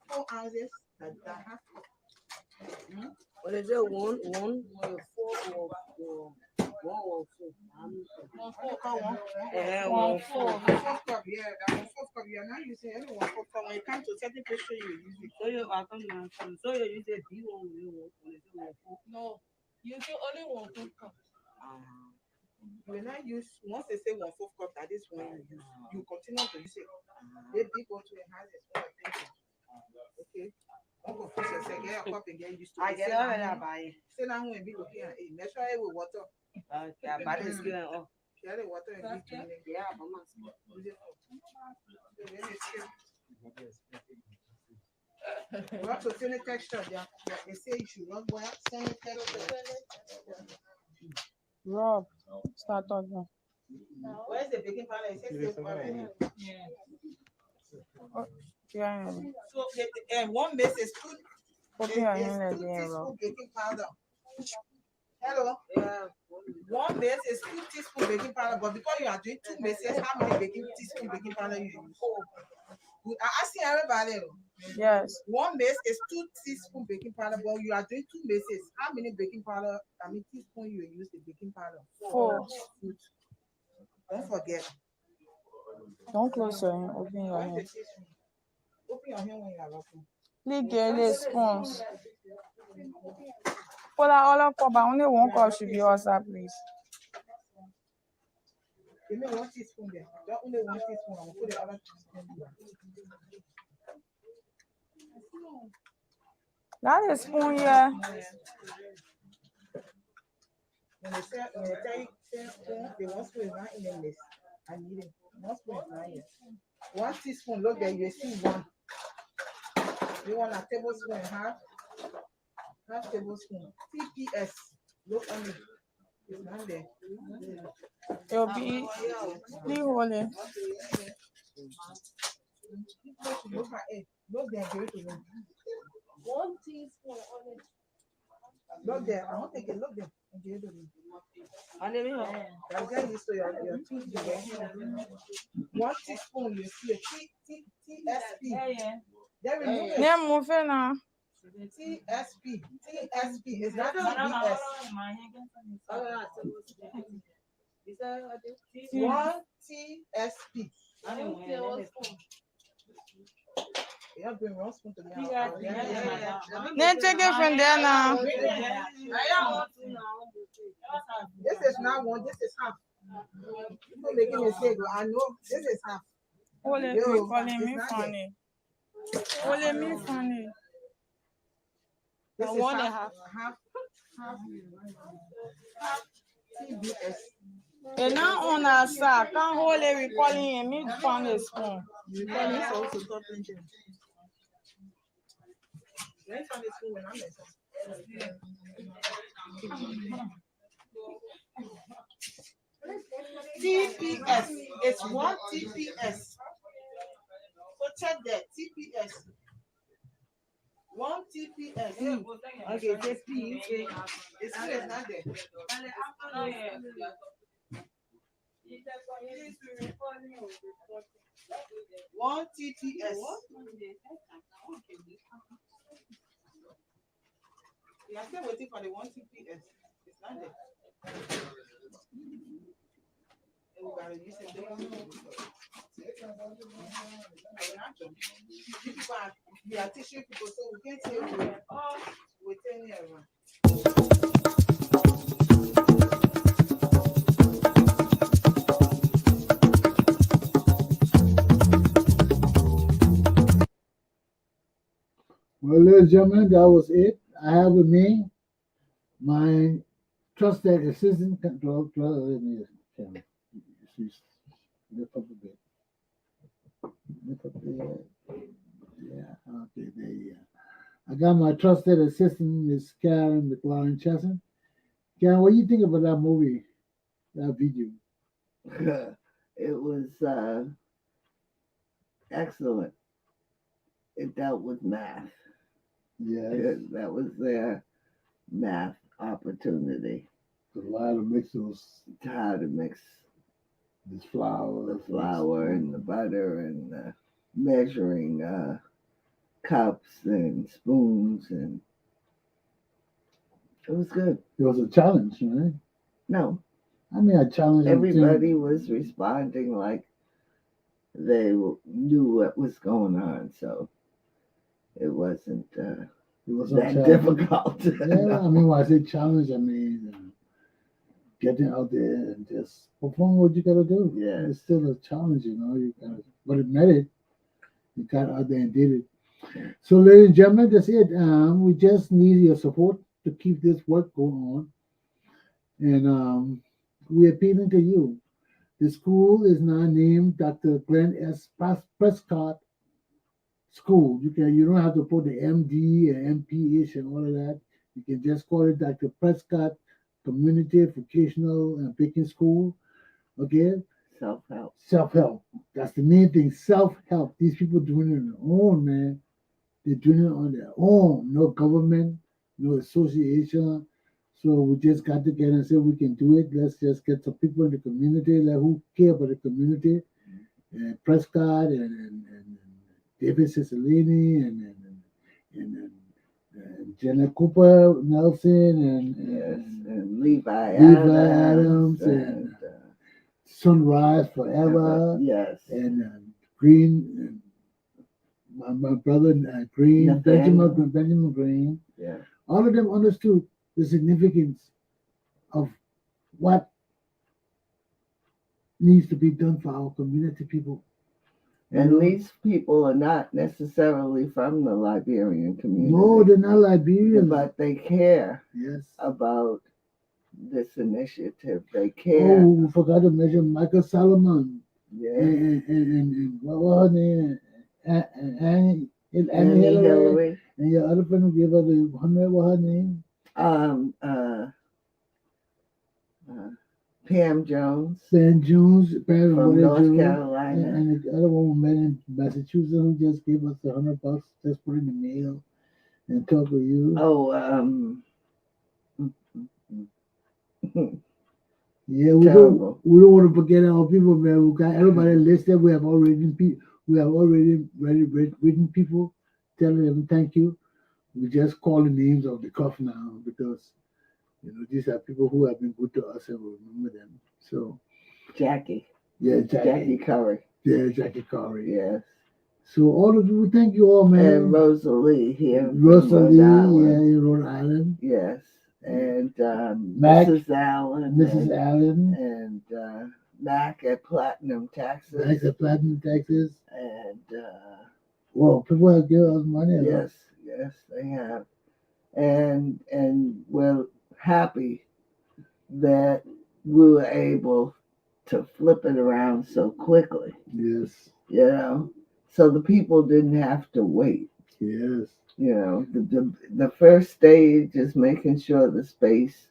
[SPEAKER 7] 4 ounces, that half cup.
[SPEAKER 2] What is it? One or 4 or 1 or 4?
[SPEAKER 7] 1 cup, 1.
[SPEAKER 6] One four.
[SPEAKER 7] 1/4 cup, yeah. That 1/4 cup, you are not using any 1/4 cup. When you come to certain pastry, you use it.
[SPEAKER 2] So you are coming on. So you use a B1 when it's 1/4.
[SPEAKER 7] No, you can only 1/4 cup. You will not use, once they say 1/4 cup, that is when you use. You continue to use it. They big go to enhance it. Okay. Uncle Fisher said, get a cup and get used to it.
[SPEAKER 2] I get it already. I buy it.
[SPEAKER 7] Say now when be looking at it, measure it with water.
[SPEAKER 2] Okay, I buy this going on.
[SPEAKER 7] Share the water and give to me.
[SPEAKER 2] Yeah, but man.
[SPEAKER 7] You have to feel the texture. They say you should rub well, same texture.
[SPEAKER 6] Rob, start talking.
[SPEAKER 7] Where's the baking powder? It says already.
[SPEAKER 6] Yeah. Yeah.
[SPEAKER 7] So one base is 2
[SPEAKER 6] Open your hand again,
[SPEAKER 7] teaspoons
[SPEAKER 6] Rob.
[SPEAKER 7] baking powder. Hello?
[SPEAKER 2] Yeah.
[SPEAKER 7] 1 base is 2 teaspoons baking powder, but because you are doing 2 bases, how many teaspoons baking powder you use? Good. I ask everybody.
[SPEAKER 6] Yes.
[SPEAKER 7] 1 base is 2 teaspoons baking powder, but you are doing 2 bases. How many baking powder? I mean teaspoons you use the baking powder?
[SPEAKER 6] 4.
[SPEAKER 7] Good. Don't forget.
[SPEAKER 6] Don't close your hand. Open your hand.
[SPEAKER 7] Open your hand when you are working.
[SPEAKER 6] Leave the spoons. For that all of cup, only 1 cup should be also, please.
[SPEAKER 7] Give me 1 teaspoon there. Just only 1 teaspoon. I will put the other teaspoon there.
[SPEAKER 6] That is spoon here.
[SPEAKER 7] When they tell you spoon, the 1 spoon is not in the list. I need it. 1 spoon is not here. 1 teaspoon, look there, you see 1. You want a tablespoon and half tablespoon. TPS, look on it. It's not there.
[SPEAKER 6] It'll be hold it.
[SPEAKER 7] Look at it. Look there, give it to me.
[SPEAKER 8] 1 teaspoon on it.
[SPEAKER 7] Look there. I want to take it. Look there. And give it to me.
[SPEAKER 8] And then we have
[SPEAKER 7] I'm getting used to your teeth. 1 teaspoon, you see a TSP.
[SPEAKER 8] yeah.
[SPEAKER 7] Then remove it.
[SPEAKER 6] Yeah, moving now.
[SPEAKER 7] TSP. TSP. It's not TBS. 1 TSP. You have been wrong spoon to me.
[SPEAKER 6] Then take it from there now.
[SPEAKER 7] This is not one. This is half. People making a mistake. I know this is half.
[SPEAKER 6] Only
[SPEAKER 7] Yo,
[SPEAKER 6] me calling
[SPEAKER 7] it's
[SPEAKER 6] me
[SPEAKER 7] not
[SPEAKER 6] funny. Only me funny.
[SPEAKER 7] This
[SPEAKER 6] I
[SPEAKER 7] is
[SPEAKER 6] want a
[SPEAKER 7] half TBS.
[SPEAKER 6] And now on our side, can't hold it. We calling him. Me find a spoon.
[SPEAKER 7] You call me so to stop thinking. Next time it's when I'm TPS. It's 1 TPS. So check that. TPS. 1 TPS. Okay, this P. It's not there. 1 TPS. You are still waiting for the 1 TPS. It's not there. We are teaching people, so we can't say we're telling everyone.
[SPEAKER 4] Well, ladies and gentlemen, that was it. I have with me my trusted assistant. Lift up a bit. Lift up there. Yeah, okay, there you go. I got my trusted assistant, Miss Karen McLaurin Chesson. Karen, what do you think about that movie, that video?
[SPEAKER 2] It was excellent. It dealt with math.
[SPEAKER 4] Yes.
[SPEAKER 2] That was their math opportunity.
[SPEAKER 4] A lot of mix those,
[SPEAKER 2] How to mix
[SPEAKER 4] this flour,
[SPEAKER 2] the flour and the butter and measuring cups and spoons, and it was good.
[SPEAKER 4] It was a challenge, right?
[SPEAKER 2] No,
[SPEAKER 4] I mean, I challenged them too.
[SPEAKER 2] everybody was responding like they knew what was going on, so it wasn't
[SPEAKER 4] It was a
[SPEAKER 2] that
[SPEAKER 4] challenge.
[SPEAKER 2] difficult.
[SPEAKER 4] Yeah, I mean, when I say challenge, I mean getting out there and just perform what you gotta do.
[SPEAKER 2] Yeah.
[SPEAKER 4] It's still a challenge, you know. You gotta, but it met it. You got out there and did it. So, ladies and gentlemen, that's it. We just need your support to keep this work going on, and we're appealing to you. The school is now named Dr. Glenn S. Prescott School. You don't have to put the MD and MP-ish and all of that. You can just call it Dr. Prescott Community Vocational and Picking School. Okay?
[SPEAKER 2] Self-help.
[SPEAKER 4] Self-help. That's the main thing. Self-help. These people doing it on their own, man. They're doing it on their own. No government, no association. So we just got together and said we can do it. Let's just get some people in the community who care about the community. And Prescott and David Cicilline and Jenna Cooper Nelson
[SPEAKER 2] And Levi
[SPEAKER 4] Adams and Sunrise Forever.
[SPEAKER 2] Yes.
[SPEAKER 4] And Green, my brother Green, Benjamin Green.
[SPEAKER 2] Yeah.
[SPEAKER 4] All of them understood the significance of what needs to be done for our community people.
[SPEAKER 2] And these people are not necessarily from the Liberian community.
[SPEAKER 4] No, they're not Liberians.
[SPEAKER 2] But they care
[SPEAKER 4] Yes.
[SPEAKER 2] about this initiative. They care.
[SPEAKER 4] Oh, we forgot to mention Michael Solomon.
[SPEAKER 2] Yeah.
[SPEAKER 4] And what was her name? Annie
[SPEAKER 2] Hillary.
[SPEAKER 4] And your other friend who gave her the 100, what her name?
[SPEAKER 2] Pam Jones
[SPEAKER 4] Ben Jones, Barry
[SPEAKER 2] from
[SPEAKER 4] Woodard
[SPEAKER 2] North
[SPEAKER 4] Jones,
[SPEAKER 2] Carolina.
[SPEAKER 4] and the other one we met in Massachusetts who just gave us $100, just put in the mail and talk with you.
[SPEAKER 2] Oh,
[SPEAKER 4] Yeah, we
[SPEAKER 2] terrible.
[SPEAKER 4] don't want to forget our people, man. We got everybody listed. We have already written people telling them thank you. We just call the names of the cuff now because these are people who have been good to us and we remember them. So
[SPEAKER 2] Jackie.
[SPEAKER 4] yeah,
[SPEAKER 2] Jackie Curry.
[SPEAKER 4] Yeah, Jackie Curry.
[SPEAKER 2] Yes.
[SPEAKER 4] So all of you, thank you all, man.
[SPEAKER 2] And Rosalie here.
[SPEAKER 4] Rosalie,
[SPEAKER 2] yeah,
[SPEAKER 4] in Rhode Island.
[SPEAKER 2] Yes. And
[SPEAKER 4] Mac,
[SPEAKER 2] Mrs. Allen.
[SPEAKER 4] Mrs. Allen.
[SPEAKER 2] And Mac at Platinum, Texas.
[SPEAKER 4] Mac at Platinum, Texas.
[SPEAKER 2] And
[SPEAKER 4] well, people have given us money.
[SPEAKER 2] Yes, yes, they have. And we're happy that we were able to flip it around so quickly.
[SPEAKER 4] Yes.
[SPEAKER 2] So the people didn't have to wait.
[SPEAKER 4] Yes.
[SPEAKER 2] The first stage is making sure the space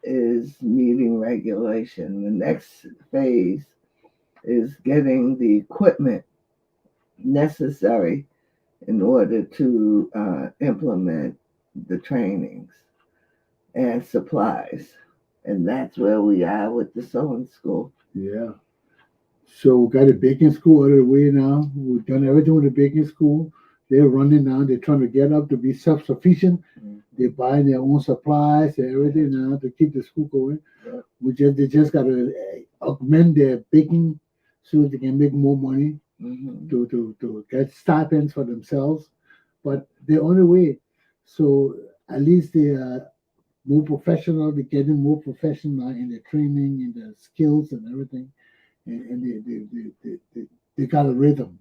[SPEAKER 2] is meeting regulation. The next phase is getting the equipment necessary in order to implement the trainings and supplies. And that's where we are with the sewing school.
[SPEAKER 4] Yeah. So we got a baking school out of the way now. We've done everything with the baking school. They're running now. They're trying to get up to be self-sufficient. Mm-hmm. They're buying their own supplies and everything now to keep the school going. Yeah. They just got to augment their baking so they can make more money. Mm-hmm. to get stipends for themselves. But they're on the way. So at least they are more professional. They're getting more professional in their training, in their skills and everything. And they got a rhythm.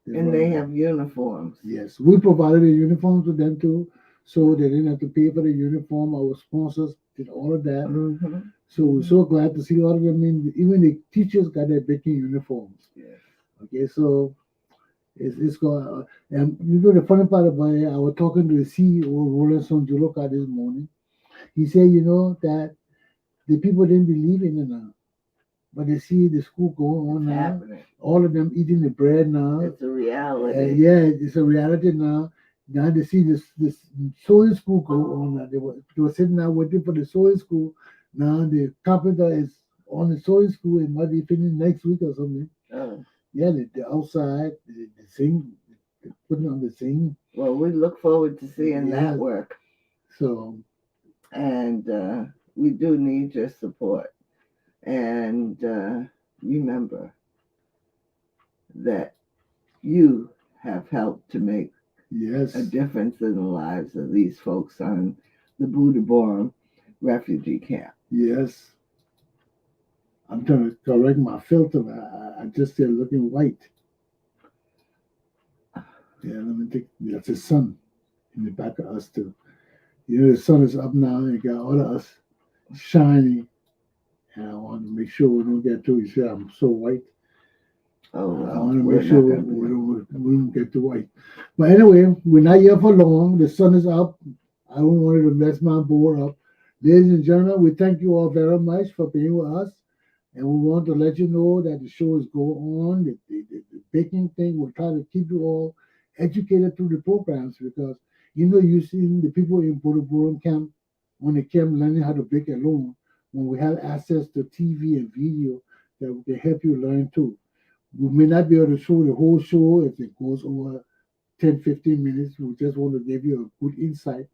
[SPEAKER 2] They have uniforms.
[SPEAKER 4] Yes, we provided the uniforms to them too, so they didn't have to pay for the uniform. Our sponsors did all of that. Mm-hmm. So we're so glad to see all of them. Even the teachers got their baking uniforms. Yes. Okay, so it's going. And the funny part about it, I was talking to the CEO, Roland Sonjoloka, this morning. He said, that the people didn't believe in it now. But they see the school going on now. Happening. All of them eating the bread now.
[SPEAKER 2] It's a reality.
[SPEAKER 4] It's a reality now. Now they see this sewing school go on now. They were sitting there waiting for the sewing school. Now the carpenter is on the sewing school. It might be finished next week or something. Oh. Yeah, the outside, the sing, putting on the sing.
[SPEAKER 2] Well, we look forward to seeing that work.
[SPEAKER 4] So.
[SPEAKER 2] And we do need your support. And remember that you have helped to make a difference in the lives of these folks on the Buduburam refugee camp.
[SPEAKER 4] Yes. I'm trying to correct my filter. I just still looking white. Yeah, let me think. That's the sun in the back of us too. The sun is up now and got all of us shining. And I want to make sure we don't get too, I'm so white.
[SPEAKER 2] Oh,
[SPEAKER 4] I want to make sure we don't get too white. But anyway, we're not here for long. The sun is up. I don't want to mess my board up. Ladies and gentlemen, we thank you all very much for being with us. And we want to let you know that the show is going on. The baking thing, we'll try to keep you all educated through the programs because, you've seen the people in Buduburam camp, when they came learning how to bake alone, when we have access to TV and video that we can help you learn too. We may not be able to show the whole show if it goes over 10, 15 minutes. We just want to give you a good insight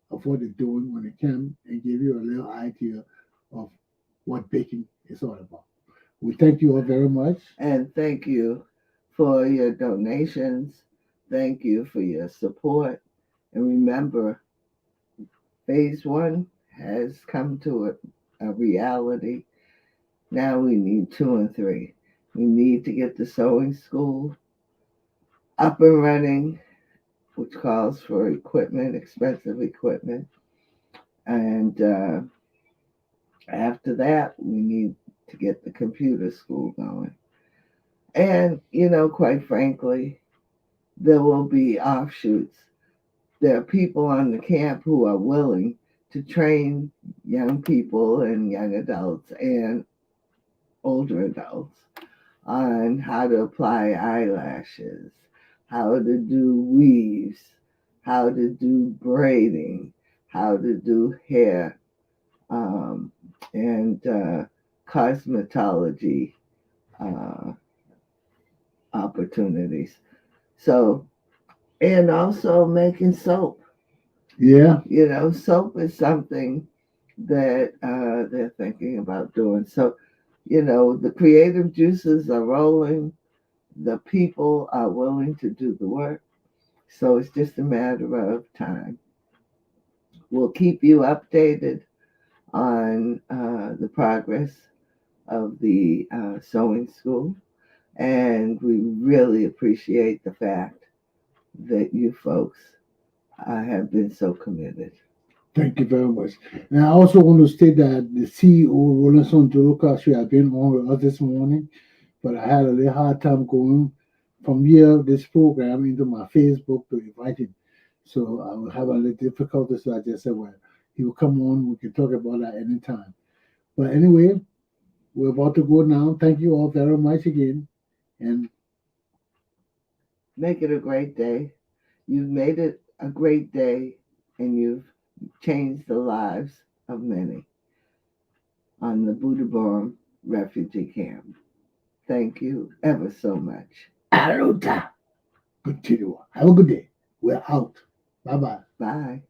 [SPEAKER 4] of what they're doing when they come and give you a little idea of what baking is all about. We thank you all very much.
[SPEAKER 2] And thank you for your donations. Thank you for your support. And remember, phase 1 has come to a reality. Now we need 2 and 3. We need to get the sewing school up and running, which calls for equipment, expensive equipment. And after that, we need to get the computer school going. And, quite frankly, there will be offshoots. There are people on the camp who are willing to train young people and young adults and older adults on how to apply eyelashes, how to do weaves, how to do braiding, how to do hair, and cosmetology opportunities. So, and also making soap.
[SPEAKER 4] Yeah.
[SPEAKER 2] You know, soap is something that they're thinking about doing. So, you know, the creative juices are rolling. The people are willing to do the work. So it's just a matter of time. We'll keep you updated on the progress of the sewing school. And we really appreciate the fact that you folks have been so committed.
[SPEAKER 4] Thank you very much. And I also want to state that the CEO, Rolandson Joroka, should have been on with us this morning, but I had a little hard time going from here, this program, into my Facebook to invite him. So I will have a little difficulty. So I just said, well, he will come on. We can talk about that anytime. But anyway, we're about to go now. Thank you all very much again. And
[SPEAKER 2] Make it a great day. You've made it a great day, and you've changed the lives of many on the Buduburam refugee camp. Thank you ever so much.
[SPEAKER 4] Arota, continue. Have a good day. We're out. Bye-bye.
[SPEAKER 2] Bye.